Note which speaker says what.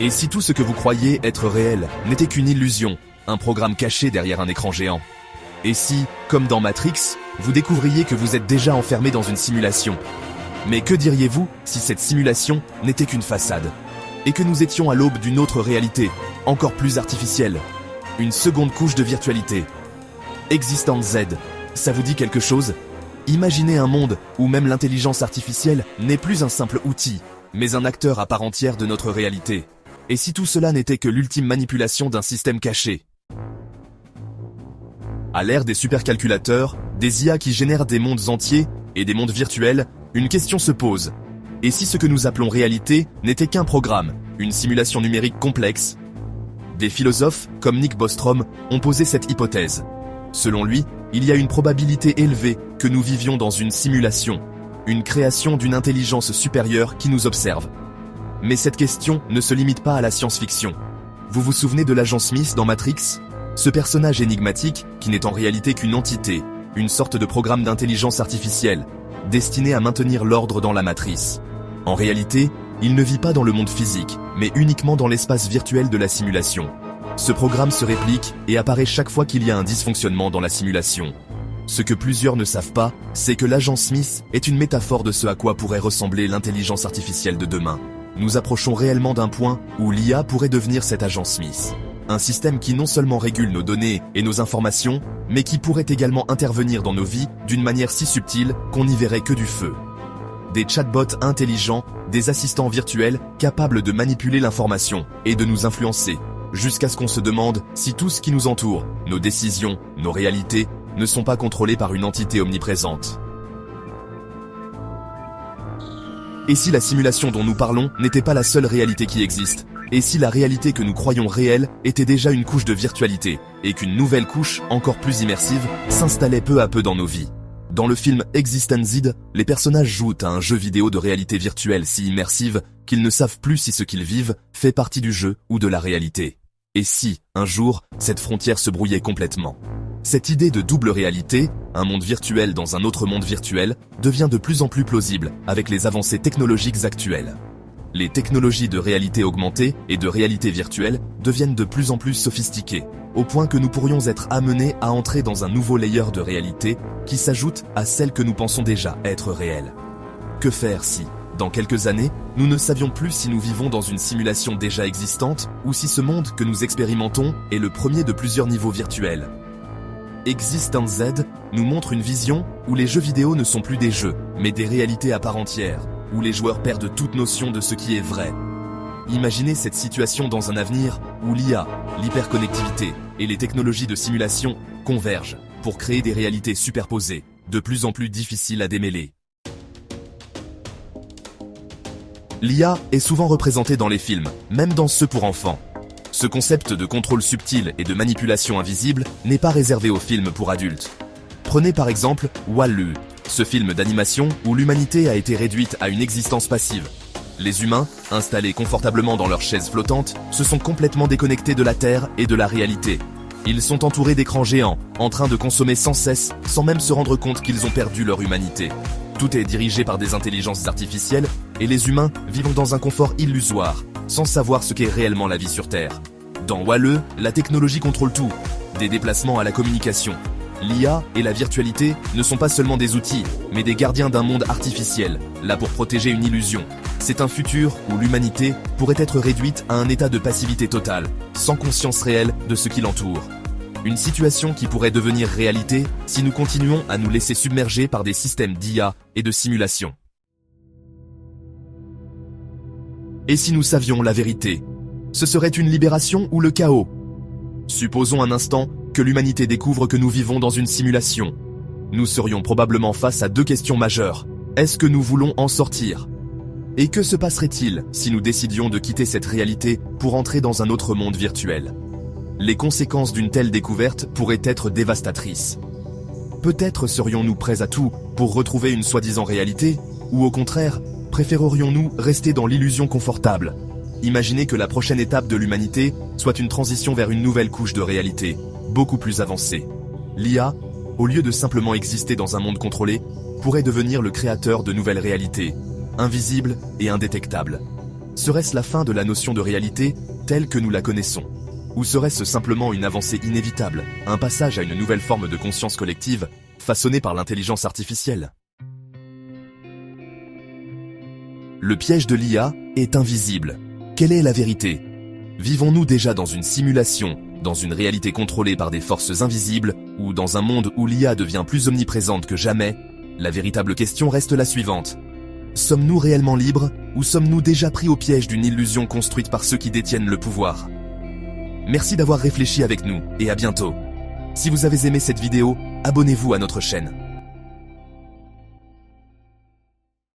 Speaker 1: Et si tout ce que vous croyez être réel n'était qu'une illusion, un programme caché derrière un écran géant? Et si, comme dans Matrix, vous découvriez que vous êtes déjà enfermé dans une simulation? Mais que diriez-vous si cette simulation n'était qu'une façade? Et que nous étions à l'aube d'une autre réalité, encore plus artificielle? Une seconde couche de virtualité. Existence Z, ça vous dit quelque chose? Imaginez un monde où même l'intelligence artificielle n'est plus un simple outil, mais un acteur à part entière de notre réalité. Et si tout cela n'était que l'ultime manipulation d'un système caché? À l'ère des supercalculateurs, des IA qui génèrent des mondes entiers et des mondes virtuels, une question se pose. Et si ce que nous appelons réalité n'était qu'un programme, une simulation numérique complexe? Des philosophes, comme Nick Bostrom, ont posé cette hypothèse. Selon lui, il y a une probabilité élevée que nous vivions dans une simulation, une création d'une intelligence supérieure qui nous observe. Mais cette question ne se limite pas à la science-fiction. Vous vous souvenez de l'agent Smith dans Matrix? Ce personnage énigmatique, qui n'est en réalité qu'une entité, une sorte de programme d'intelligence artificielle, destiné à maintenir l'ordre dans la matrice. En réalité, il ne vit pas dans le monde physique, mais uniquement dans l'espace virtuel de la simulation. Ce programme se réplique et apparaît chaque fois qu'il y a un dysfonctionnement dans la simulation. Ce que plusieurs ne savent pas, c'est que l'agent Smith est une métaphore de ce à quoi pourrait ressembler l'intelligence artificielle de demain. Nous approchons réellement d'un point où l'IA pourrait devenir cet agent Smith. Un système qui non seulement régule nos données et nos informations, mais qui pourrait également intervenir dans nos vies d'une manière si subtile qu'on n'y verrait que du feu. Des chatbots intelligents, des assistants virtuels capables de manipuler l'information et de nous influencer, jusqu'à ce qu'on se demande si tout ce qui nous entoure, nos décisions, nos réalités, ne sont pas contrôlés par une entité omniprésente. Et si la simulation dont nous parlons n'était pas la seule réalité qui existe? Et si la réalité que nous croyons réelle était déjà une couche de virtualité, et qu'une nouvelle couche, encore plus immersive, s'installait peu à peu dans nos vies? Dans le film Existence Z, les personnages jouent à un jeu vidéo de réalité virtuelle si immersive qu'ils ne savent plus si ce qu'ils vivent fait partie du jeu ou de la réalité. Et si, un jour, cette frontière se brouillait complètement? Cette idée de double réalité, un monde virtuel dans un autre monde virtuel, devient de plus en plus plausible avec les avancées technologiques actuelles. Les technologies de réalité augmentée et de réalité virtuelle deviennent de plus en plus sophistiquées, au point que nous pourrions être amenés à entrer dans un nouveau layer de réalité qui s'ajoute à celle que nous pensons déjà être réelle. Que faire si, dans quelques années, nous ne savions plus si nous vivons dans une simulation déjà existante ou si ce monde que nous expérimentons est le premier de plusieurs niveaux virtuels? Existence Z nous montre une vision où les jeux vidéo ne sont plus des jeux, mais des réalités à part entière, où les joueurs perdent toute notion de ce qui est vrai. Imaginez cette situation dans un avenir où l'IA, l'hyperconnectivité et les technologies de simulation convergent pour créer des réalités superposées, de plus en plus difficiles à démêler. L'IA est souvent représentée dans les films, même dans ceux pour enfants. Ce concept de contrôle subtil et de manipulation invisible n'est pas réservé aux films pour adultes. Prenez par exemple Wall-E, ce film d'animation où l'humanité a été réduite à une existence passive. Les humains, installés confortablement dans leurs chaises flottantes, se sont complètement déconnectés de la Terre et de la réalité. Ils sont entourés d'écrans géants, en train de consommer sans cesse, sans même se rendre compte qu'ils ont perdu leur humanité. Tout est dirigé par des intelligences artificielles, et les humains vivent dans un confort illusoire, sans savoir ce qu'est réellement la vie sur Terre. Dans Wall-E, la technologie contrôle tout, des déplacements à la communication. L'IA et la virtualité ne sont pas seulement des outils, mais des gardiens d'un monde artificiel, là pour protéger une illusion. C'est un futur où l'humanité pourrait être réduite à un état de passivité totale, sans conscience réelle de ce qui l'entoure. Une situation qui pourrait devenir réalité si nous continuons à nous laisser submerger par des systèmes d'IA et de simulation. Et si nous savions la vérité? Ce serait une libération ou le chaos? Supposons un instant que l'humanité découvre que nous vivons dans une simulation. Nous serions probablement face à deux questions majeures. Est-ce que nous voulons en sortir? Et que se passerait-il si nous décidions de quitter cette réalité pour entrer dans un autre monde virtuel? Les conséquences d'une telle découverte pourraient être dévastatrices. Peut-être serions-nous prêts à tout pour retrouver une soi-disant réalité, ou au contraire, préférerions-nous rester dans l'illusion confortable? Imaginez que la prochaine étape de l'humanité soit une transition vers une nouvelle couche de réalité, beaucoup plus avancée. L'IA, au lieu de simplement exister dans un monde contrôlé, pourrait devenir le créateur de nouvelles réalités, invisibles et indétectables. Serait-ce la fin de la notion de réalité telle que nous la connaissons? Ou serait-ce simplement une avancée inévitable, un passage à une nouvelle forme de conscience collective, façonnée par l'intelligence artificielle? Le piège de l'IA est invisible. Quelle est la vérité? Vivons-nous déjà dans une simulation, dans une réalité contrôlée par des forces invisibles, ou dans un monde où l'IA devient plus omniprésente que jamais? La véritable question reste la suivante. Sommes-nous réellement libres, ou sommes-nous déjà pris au piège d'une illusion construite par ceux qui détiennent le pouvoir? Merci d'avoir réfléchi avec nous, et à bientôt. Si vous avez aimé cette vidéo, abonnez-vous à notre chaîne.